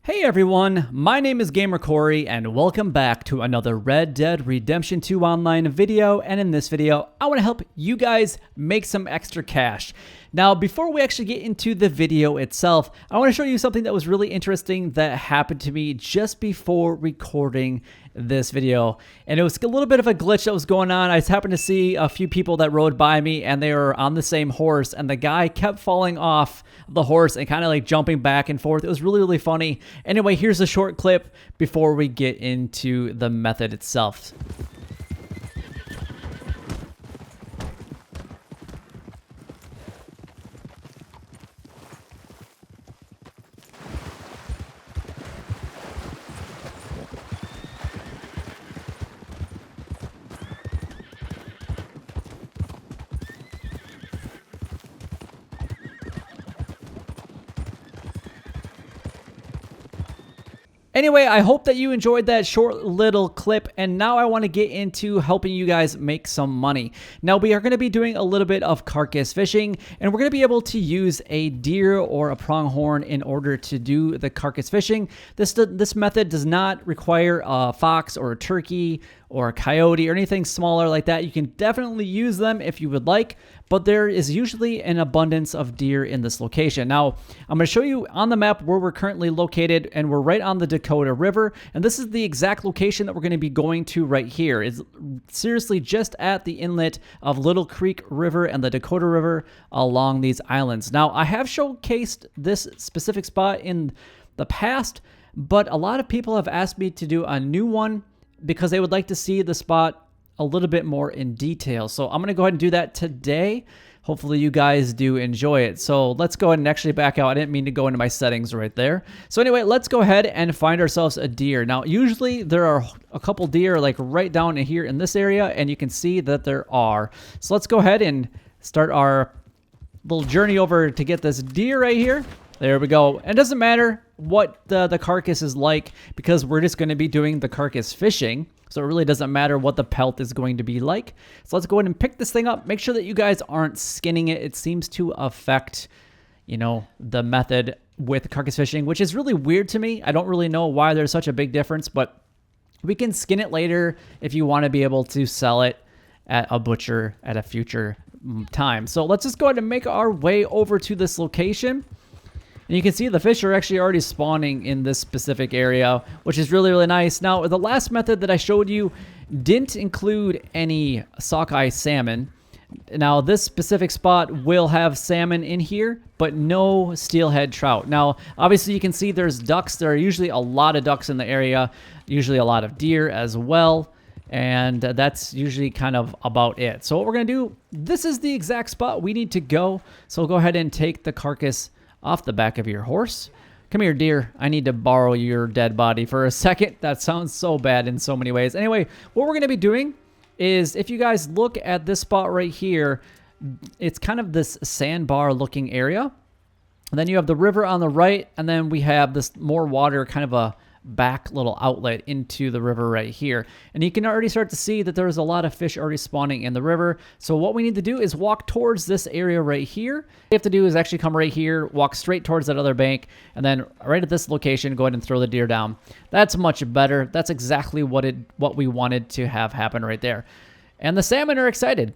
Hey everyone, my name is Gamer Corey and welcome back to another Red Dead Redemption 2 online video. And in this video, I want to help you guys make some extra cash. Now, before we actually get into the video itself, I want to show you something that was really interesting that happened to me just before recording this video. And it was a little bit of a glitch that was going on. I just happened to see a few people that rode by me and they were on the same horse, and the guy kept falling off the horse and kind of like jumping back and forth. It was really, really funny. Anyway, here's a short clip before we get into the method itself. Anyway, I hope that you enjoyed that short little clip, and now I want to get into helping you guys make some money. Now, we are going to be doing a little bit of carcass fishing, and we're going to be able to use a deer or a pronghorn in order to do the carcass fishing. This method does not require a fox or a turkey or a coyote or anything smaller like that. You can definitely use them if you would like, but there is usually an abundance of deer in this location. Now, I'm going to show you on the map where we're currently located, and we're right on the Dakota River, and this is the exact location that we're going to be going to right here. It's seriously just at the inlet of Little Creek River and the Dakota River along these islands. Now, I have showcased this specific spot in the past, but a lot of people have asked me to do a new one because they would like to see the spot a little bit more in detail. So I'm going to go ahead and do that today. Hopefully you guys do enjoy it. So let's go ahead and actually back out. I didn't mean to go into my settings right there. So anyway, let's go ahead and find ourselves a deer. Now, usually there are a couple deer like right down in here in this area, and you can see that there are. So let's go ahead and start our little journey over to get this deer right here. There we go. And it doesn't matter what the carcass is like, because we're just going to be doing the carcass fishing. So it really doesn't matter what the pelt is going to be like. So let's go ahead and pick this thing up. Make sure that you guys aren't skinning it. It seems to affect, you know, the method with carcass fishing, which is really weird to me. I don't really know why there's such a big difference, but we can skin it later if you want to be able to sell it at a butcher at a future time. So let's just go ahead and make our way over to this location. And you can see the fish are actually already spawning in this specific area, which is really, really nice. Now, the last method that I showed you didn't include any sockeye salmon. Now, this specific spot will have salmon in here, but no steelhead trout. Now, obviously, you can see there's ducks. There are usually a lot of ducks in the area, usually a lot of deer as well. And that's usually kind of about it. So what we're going to do, this is the exact spot we need to go. So we'll go ahead and take the carcass off the back of your horse. Come here, deer. I need to borrow your dead body for a second. That sounds so bad in so many ways. Anyway, what we're going to be doing is, if you guys look at this spot right here, it's kind of this sandbar looking area. And then you have the river on the right, and then we have this more water, kind of a back little outlet into the river right here. And you can already start to see that there's a lot of fish already spawning in the river. So what we need to do is walk towards this area right here. What you have to do is actually come right here, walk straight towards that other bank, and then right at this location, go ahead and throw the deer down. That's much better. That's exactly what we wanted to have happen right there. And the salmon are excited.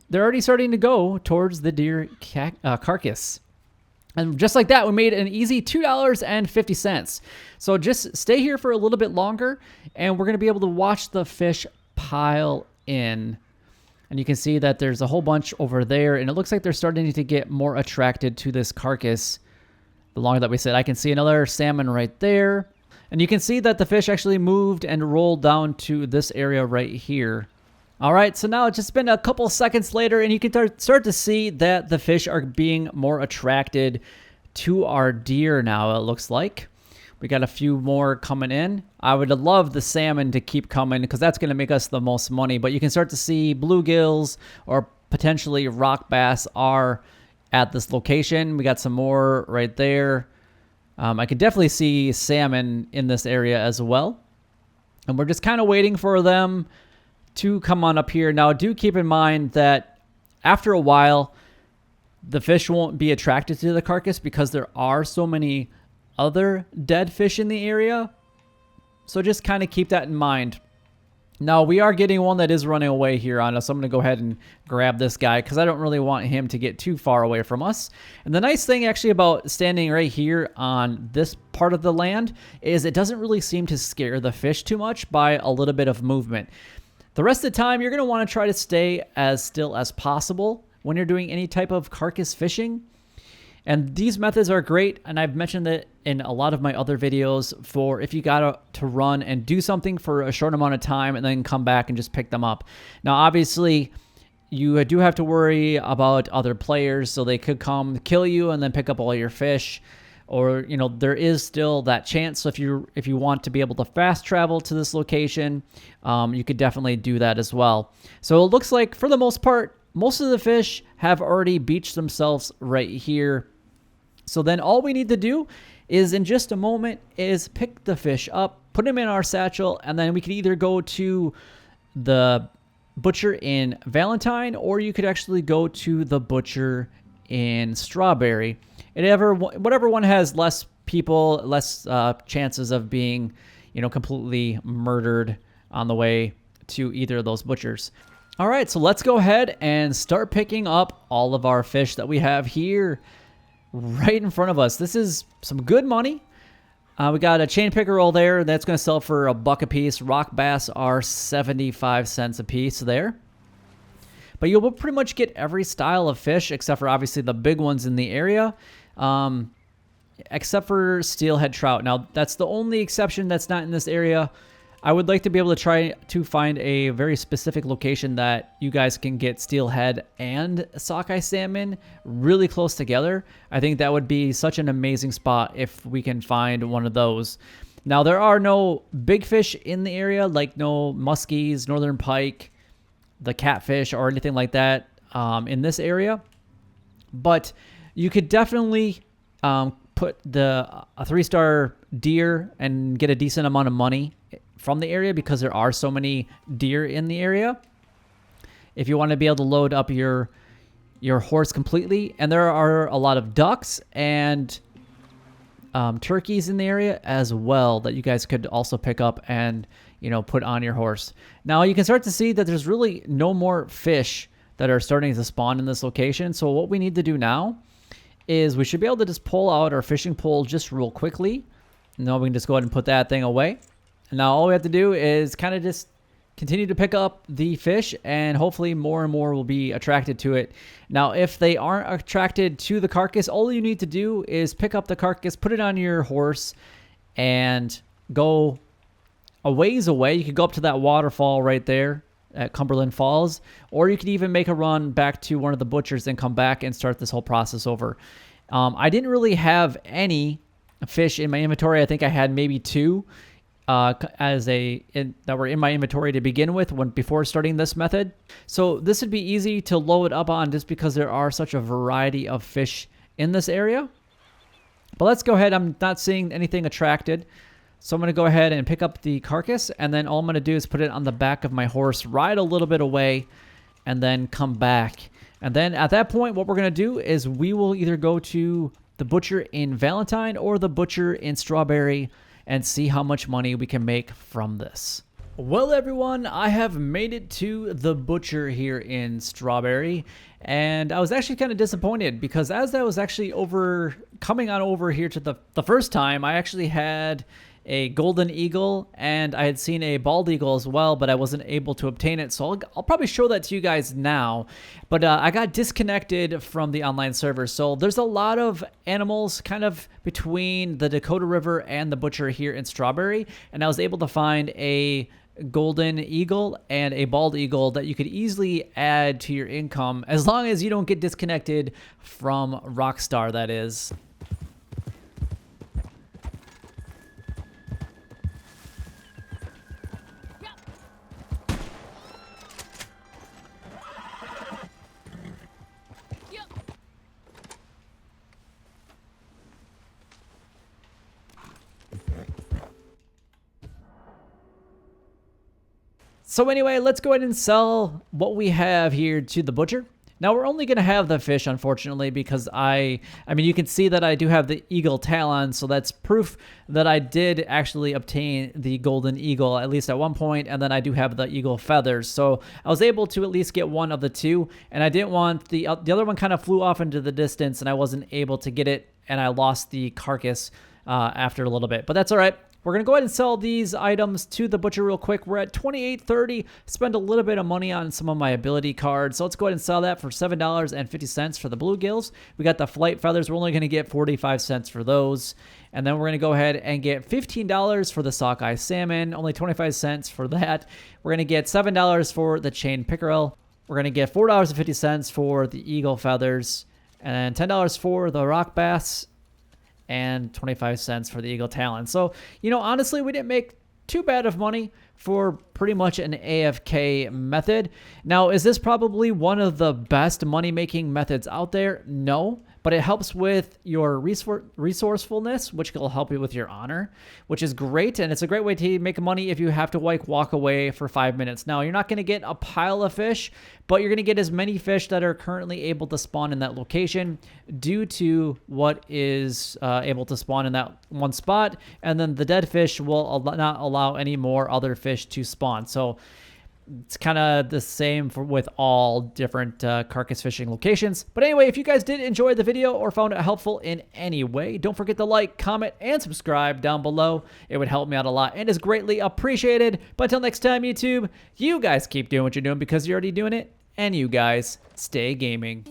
They're already starting to go towards the deer carcass. And just like that, we made an easy $2.50. So just stay here for a little bit longer, and we're going to be able to watch the fish pile in. And you can see that there's a whole bunch over there, and it looks like they're starting to get more attracted to this carcass the longer that we sit. I can see another salmon right there. And you can see that the fish actually moved and rolled down to this area right here. All right, so now it's just been a couple seconds later, and you can start to see that the fish are being more attracted to our deer now, it looks like. We got a few more coming in. I would love the salmon to keep coming because that's going to make us the most money. But you can start to see bluegills or potentially rock bass are at this location. We got some more right there. I could definitely see salmon in this area as well. And we're just kind of waiting for them to come on up here. Now, do keep in mind that after a while, the fish won't be attracted to the carcass because there are so many other dead fish in the area. So just kind of keep that in mind. Now, we are getting one that is running away here on us. I'm going to go ahead and grab this guy because I don't really want him to get too far away from us. And the nice thing actually about standing right here on this part of the land is it doesn't really seem to scare the fish too much by a little bit of movement. The rest of the time, you're going to want to try to stay as still as possible when you're doing any type of carcass fishing. And these methods are great, and I've mentioned it in a lot of my other videos for if you got to run and do something for a short amount of time and then come back and just pick them up. Now, obviously, you do have to worry about other players, so they could come kill you and then pick up all your fish. Or, you know, there is still that chance. So if you want to be able to fast travel to this location, you could definitely do that as well. So it looks like, for the most part, most of the fish have already beached themselves right here. So then all we need to do is in just a moment is pick the fish up, put them in our satchel, and then we can either go to the butcher in Valentine, or you could actually go to the butcher in Strawberry. Whatever one has less people, less chances of being, you know, completely murdered on the way to either of those butchers. All right, so let's go ahead and start picking up all of our fish that we have here right in front of us. This is some good money. We got a chain pickerel there. That's going to sell for $1 a piece. Rock bass are 75 cents a piece there. But you'll pretty much get every style of fish except for obviously the big ones in the area, except for steelhead trout. Now, that's the only exception that's not in this area. I would like to be able to try to find a very specific location that you guys can get steelhead and sockeye salmon really close together. I think that would be such an amazing spot if we can find one of those. Now, there are no big fish in the area, like no muskies, northern pike, the catfish, or anything like that in this area. But you could definitely put a 3-star deer and get a decent amount of money from the area because there are so many deer in the area. If you want to be able to load up your horse completely, and there are a lot of ducks and turkeys in the area as well that you guys could also pick up and, you know, put on your horse. Now you can start to see that there's really no more fish that are starting to spawn in this location. So what we need to do now is we should be able to just pull out our fishing pole just real quickly. Now we can just go ahead and put that thing away. And now all we have to do is kind of just continue to pick up the fish, and hopefully more and more will be attracted to it. Now, if they aren't attracted to the carcass, all you need to do is pick up the carcass, put it on your horse, and go a ways away. You could go up to that waterfall right there at Cumberland Falls, or you could even make a run back to one of the butchers and come back and start this whole process over. I didn't really have any fish in my inventory. I think I had maybe 2 that were in my inventory to begin with before starting this method. So this would be easy to load up on just because there are such a variety of fish in this area. But let's go ahead. I'm not seeing anything attracted. So I'm going to go ahead and pick up the carcass, and then all I'm going to do is put it on the back of my horse, ride a little bit away, and then come back. And then at that point, what we're going to do is we will either go to the butcher in Valentine or the butcher in Strawberry and see how much money we can make from this. Well, everyone, I have made it to the butcher here in Strawberry, and I was actually kind of disappointed because as I was actually coming on over here to the first time, I actually had a golden eagle, and I had seen a bald eagle as well, but I wasn't able to obtain it. So I'll probably show that to you guys now. But I got disconnected from the online server. So there's a lot of animals kind of between the Dakota River and the butcher here in Strawberry. And I was able to find a golden eagle and a bald eagle that you could easily add to your income as long as you don't get disconnected from Rockstar, that is. So anyway, let's go ahead and sell what we have here to the butcher. Now we're only going to have the fish, unfortunately, because I mean, you can see that I do have the eagle talon, so that's proof that I did actually obtain the golden eagle, at least at one point, and then I do have the eagle feathers. So I was able to at least get one of the two, and I didn't want the other one kind of flew off into the distance, and I wasn't able to get it, and I lost the carcass after a little bit. But that's all right. We're going to go ahead and sell these items to the butcher real quick. We're at $28.30. Spend a little bit of money on some of my ability cards. So let's go ahead and sell that for $7.50 for the bluegills. We got the flight feathers. We're only going to get 45 cents for those. And then we're going to go ahead and get $15 for the sockeye salmon. Only 25 cents for that. We're going to get $7 for the chain pickerel. We're going to get $4.50 for the eagle feathers. And $10 for the rock bass. And 25 cents for the eagle talon. So, you know, honestly, we didn't make too bad of money for pretty much an AFK method. Now, is this probably one of the best money-making methods out there? No, but it helps with your resourcefulness, which will help you with your honor, which is great. And it's a great way to make money if you have to like walk away for 5 minutes. Now, you're not going to get a pile of fish, but you're going to get as many fish that are currently able to spawn in that location due to what is able to spawn in that one spot. And then the dead fish will not allow any more other fish to spawn. So it's kind of the same with all different carcass fishing locations. But anyway, if you guys did enjoy the video or found it helpful in any way, don't forget to like, comment, and subscribe down below. It would help me out a lot and is greatly appreciated. But until next time, YouTube, you guys keep doing what you're doing because you're already doing it. And you guys stay gaming.